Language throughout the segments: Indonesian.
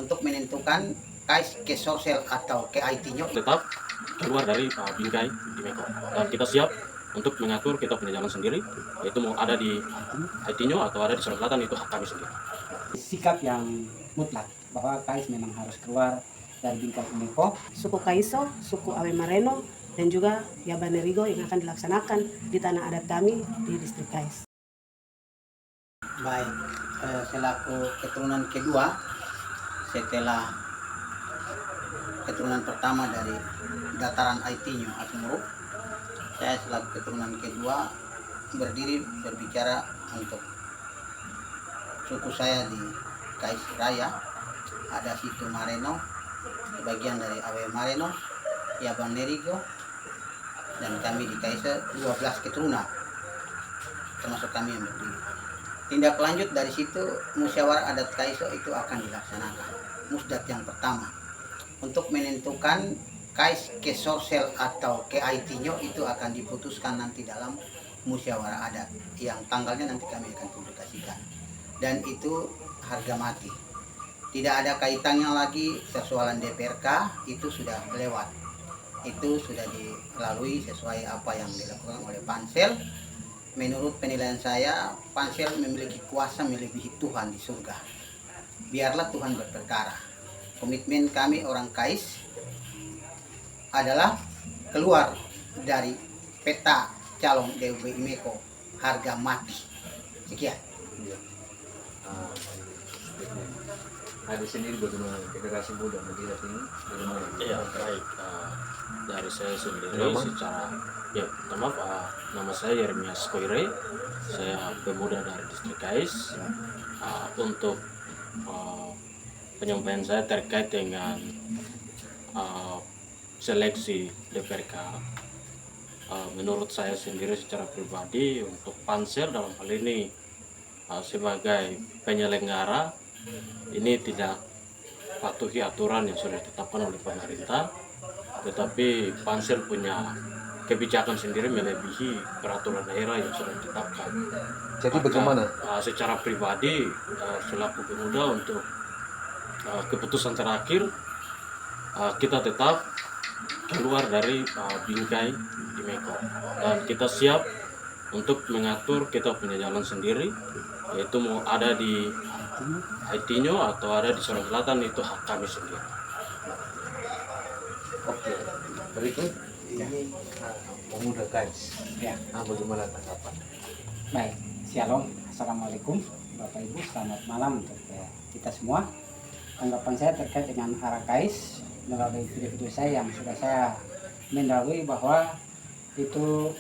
untuk menentukan kais ke sosial atau ke IT-nya tetap keluar dari bingkai di Meko, dan kita siap untuk mengatur kita punya jalan sendiri, yaitu mau ada di IT-nya atau ada di Sulawesi Selatan, itu hak kami sendiri. Sikap yang mutlak bahwa KAIS memang harus keluar dari bingkai Meko. Suku Kaiso, suku Awe Mareno, dan juga Yabanerigo yang akan dilaksanakan di tanah adat kami di distrik KAIS. Baik, selaku keturunan kedua setelah keturunan pertama dari dataran IT-nya Asmuruk, saya selaku keturunan kedua berdiri berbicara untuk suku saya di Kais Raya. Ada Situ Mareno, sebagian dari Awe Mareno, Yabanerigo, dan kami di Kais 12 keturunan, termasuk kami yang berdiri. Tindak lanjut dari situ, musyawarah adat Kaiso itu akan dilaksanakan. Musdat yang pertama, untuk menentukan kais ke sosial atau ke IT-nya itu akan diputuskan nanti dalam musyawarah adat, yang tanggalnya nanti kami akan publikasikan. Dan itu harga mati. Tidak ada kaitannya lagi persoalan DPRK, itu sudah lewat. Itu sudah dilalui sesuai apa yang dilakukan oleh Pansel. Menurut penilaian saya, Pansel memiliki kuasa melebihi Tuhan di surga. Biarlah Tuhan berperkara. Komitmen kami orang KAIS adalah keluar dari peta calon DUB Meko harga mati. Sekian. Ada sendiri bagaimana generasi muda melihat ini bagaimana? Iya, baik. Dari saya sendiri secara maaf, nama saya Yeremias Koire, saya pemuda dari distrik KAIS. Untuk penyampaian saya terkait dengan seleksi DPRK, menurut saya sendiri secara pribadi untuk Pansel dalam hal ini sebagai penyelenggara ini tidak patuhi aturan yang sudah ditetapkan oleh pemerintah, tetapi Pansel punya kebijakan sendiri melebihi peraturan daerah yang sudah ditetapkan. Jadi bagaimana? Secara pribadi, selaku pemuda, untuk keputusan terakhir kita tetap keluar dari bingkai di Meko, dan kita siap untuk mengatur kita punya jalan sendiri, yaitu mau ada di IT-nya atau ada di Sulawesi Selatan, itu hak kami sendiri. Oke, berikut ini pemuda KAIS. Ya. Bagaimana tanggapan? Baik, shalom, assalamualaikum Bapak Ibu, selamat malam untuk kita semua. Tanggapan saya terkait dengan arah KAIS melalui video-video saya yang sudah saya mendahului bahwa itu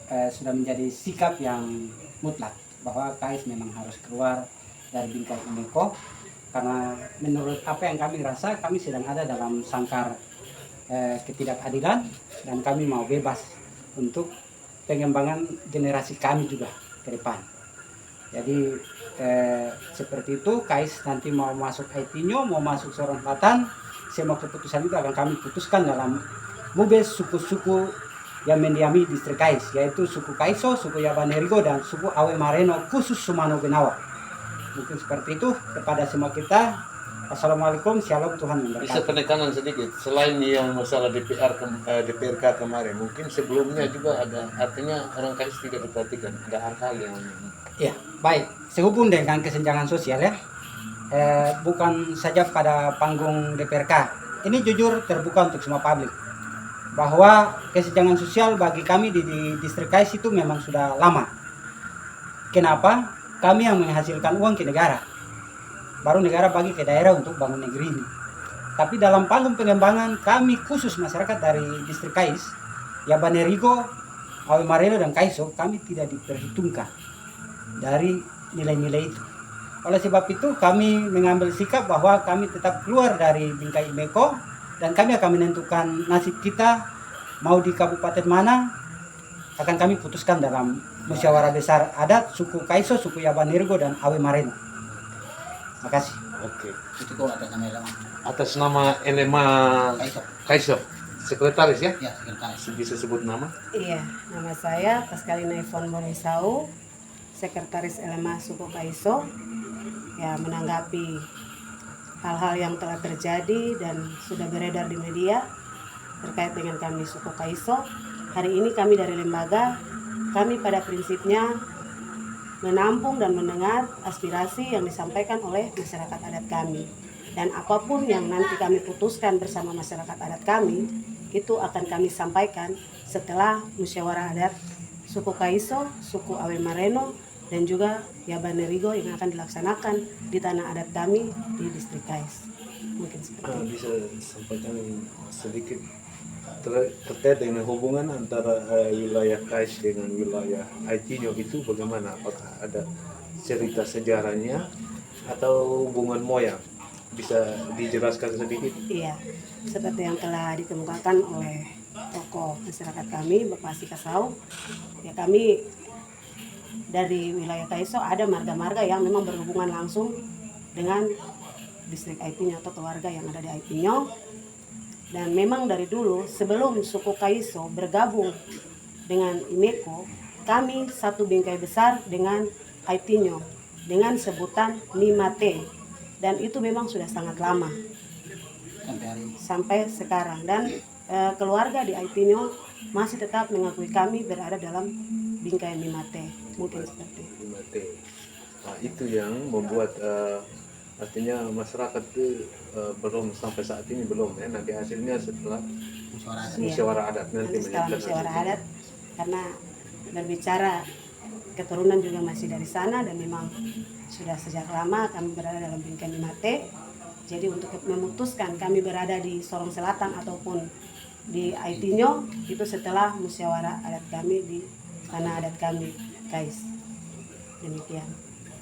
sudah menjadi sikap yang mutlak bahwa KAIS memang harus keluar dari bingkai Meko, karena menurut apa yang kami rasa, kami sedang ada dalam sangkar ketidakadilan, dan kami mau bebas untuk pengembangan generasi kami juga ke depan. Jadi seperti itu, KAIS nanti mau masuk IT-nya, mau masuk Sulawesi Selatan, semua keputusan itu akan kami putuskan dalam mubes suku-suku yang mendiami distrik KAIS, yaitu suku Kaiso, suku Yabanerigo, dan suku Awe Mareno khusus Sumano Benawa. Mungkin seperti itu kepada semua kita. Assalamualaikum, shalom, Tuhan memberkati. Bisa penekanan sedikit, selain yang masalah DPRK kemarin, mungkin sebelumnya juga ada, artinya orang KAIS tidak diperhatikan, ada hal-hal yang... Ya, baik. Sehubung dengan kesenjangan sosial ya, bukan saja pada panggung DPRK. Ini jujur terbuka untuk semua publik, bahwa kesenjangan sosial bagi kami di distrik KAIS itu memang sudah lama. Kenapa? Kami yang menghasilkan uang ke negara, baru negara bagi ke daerah untuk bangun negeri ini. Tapi dalam panggung pengembangan kami khusus masyarakat dari distrik KAIS, Yabanerigo, Awe Mareno, dan Kaiso, kami tidak diperhitungkan dari nilai-nilai itu. Oleh sebab itu kami mengambil sikap bahwa kami tetap keluar dari bingkai Meko, dan kami akan menentukan nasib kita mau di kabupaten mana, akan kami putuskan dalam musyawarah besar adat suku Kaiso, suku Yabanerigo, dan Awe Mareno. Terima kasih. Oke. Itu kok atas nama Elema. Atas nama Elema Kaiso. Sekretaris ya? Ya, sekretaris. Bisa sebut nama? Iya, nama saya Pascalina Ivon Morisau, Sekretaris Elema Suku Kaiso. Ya, menanggapi hal-hal yang telah terjadi dan sudah beredar di media terkait dengan kami suku Kaiso. Hari ini kami dari lembaga, kami pada prinsipnya menampung dan mendengar aspirasi yang disampaikan oleh masyarakat adat kami. Dan apapun yang nanti kami putuskan bersama masyarakat adat kami, itu akan kami sampaikan setelah musyawarah adat suku Kaiso, suku Awe Mareno, dan juga Yabanerigo yang akan dilaksanakan di tanah adat kami di distrik Kais. Mungkin seperti itu. Bisa sampaikan sedikit terkait dengan hubungan antara wilayah Kais dengan wilayah Aitinyo itu bagaimana? Apakah ada cerita sejarahnya atau hubungan moyang? Bisa dijelaskan sedikit? Iya, seperti yang telah dikemukakan oleh tokoh masyarakat kami, Bapak Sikasau, ya kami dari wilayah Kaiso ada marga-marga yang memang berhubungan langsung dengan distrik Aitinyo atau keluarga yang ada di Aitinyo. Dan memang dari dulu sebelum suku Kaiso bergabung dengan Imeko, kami satu bingkai besar dengan Aitinyo dengan sebutan Mimate, dan itu memang sudah sangat lama sampai hari ini. sampai sekarang. Dan keluarga di Aitinyo masih tetap mengakui kami berada dalam bingkai Mimate. Mungkin seperti itu. Nah, itu yang membuat artinya masyarakat itu belum sampai saat ini belum ya, nanti hasilnya setelah Musyawarah adat. Iya. musyawarah adat nanti Nanti setelah menentukan musyawarah hasilnya. adat, karena berbicara keturunan juga masih dari sana dan memang sudah sejak lama kami berada dalam bingkai Mimate. Jadi untuk memutuskan kami berada di Sorong Selatan ataupun di Aitinyo itu setelah musyawarah adat kami di tanah adat kami Kais. Demikian.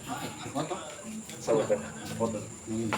Oke, foto. Sahabat, foto. Ini.